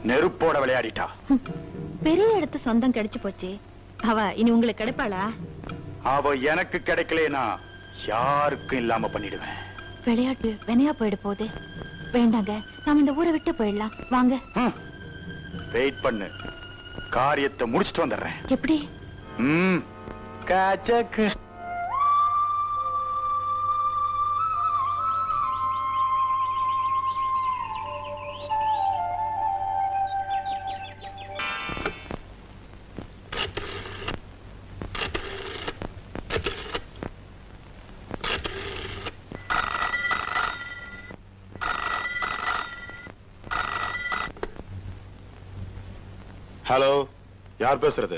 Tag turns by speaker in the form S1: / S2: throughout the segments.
S1: நெருப்போட விளையாடிட்டா.
S2: பெரிய இடத்து சொந்தம் கிடைச்சு போச்சு. அவ இனி உங்களுக்கு கிடைப்பாளா?
S1: அவ எனக்கு கிடைக்கலனா யாருக்கும் இல்லாம பண்ணிடுவேன்.
S2: விளையாட்டு வினையா போயிட போகுது. வேண்டாங்க, நாம இந்த ஊரை விட்டு போயிடலாம். வாங்க.
S1: வெயிட் பண்ணு, காரியத்தை முடிச்சிட்டு வந்துடுறேன்.
S2: எப்படி?
S1: காச்சக்கு. ஹலோ, யார் பேசுறது?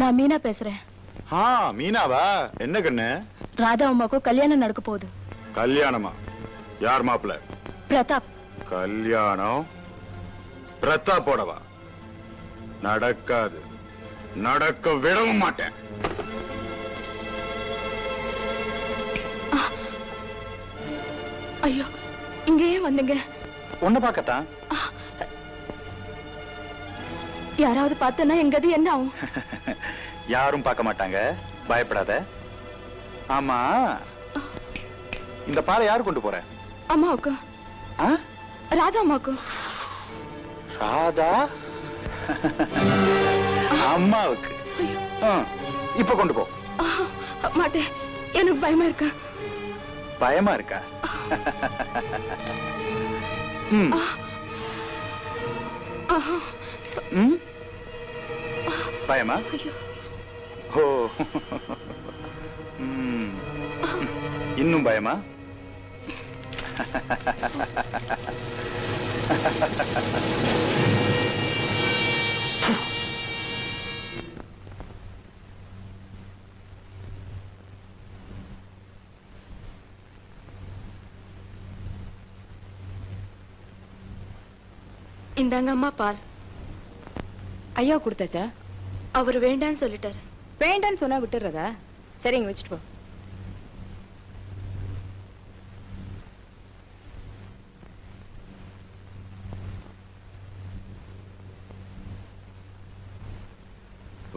S2: நான் மீனா பேசுறேன்.
S1: மீனாவா? என்ன கண்ணு?
S2: ராதா அம்மாக்கும் கல்யாணம் நடக்க போகுது.
S1: கல்யாணமா? யார் மாப்பிள்ள?
S2: பிரதாப்.
S1: கல்யாணம் பிரதாப்போடவா? நடக்காது, நடக்க விடவும் மாட்டேன்.
S2: ஐயோ, இங்க ஏன் வந்தீங்க?
S1: ஒண்ணு பார்க்கத்தான்.
S2: யாராவது பார்த்தனா எங்கது என்ன ஆகும்?
S1: யாரும் பார்க்க மாட்டாங்க, பயப்படாத. ஆமா, இந்த பாலை யாரு கொண்டு போற?
S2: அம்மாவுக்கு. ராதா அம்மாவுக்கு.
S1: ராதா அம்மாவுக்கு? இப்ப கொண்டு போ.
S2: மாட்டேன், எனக்கு பயமா இருக்கா.
S1: பயமா இருக்கா? பயமா? ஓ, இன்னும் பயமா?
S2: இந்தாங்க அம்மா பால்.
S3: ஐயா கொடுத்தாச்சா?
S2: அவர் வேண்டான்னு சொல்லிட்டாரு.
S3: வேண்டான்னு சொன்னா விட்டுறதா? சரிங்க, வச்சுட்டு போ.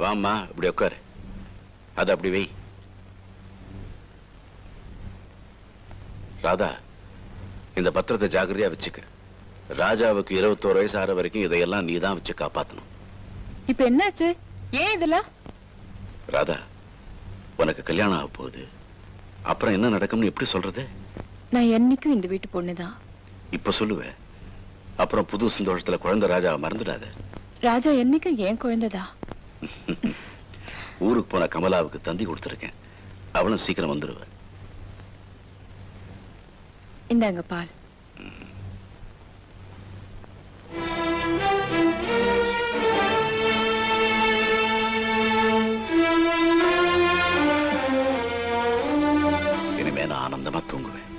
S4: வாம்மா, இப்படி உட்காரு. அது அப்படி வை. ராதா, இந்த பத்திரத்தை ஜாக்கிரதையா வச்சுக்க. ராஜாவுக்கு 21 வயசு ஆற வரைக்கும் இதையெல்லாம் நீதான் வச்சு காப்பாத்தணும்.
S3: இப்ப என்னாச்சு? ஏன் இதெல்லாம்?
S4: ராதா, உனக்கு கல்யாணம் ஆக போகுது. அப்புறம் என்ன நடக்கும்னு எப்படி சொல்றது?
S3: நான் என்னைக்கும் இந்த வீட்டு பொண்ணுதான்.
S4: இப்ப சொல்லுவேன், அப்புறம் புது சந்தோஷத்துல குழந்தை ராஜாவை மறந்துடாத.
S3: ராஜா என்னைக்கும் ஏன் குழந்தைதான்.
S4: ஊருக்கு போன கமலாவுக்கு தந்தி கொடுத்துருக்கேன். அவளும் சீக்கிரம் வந்துடுவேன்.
S3: இந்தாங்க பால்.
S4: இனிமே நான் ஆனந்தமா தூங்குவேன்.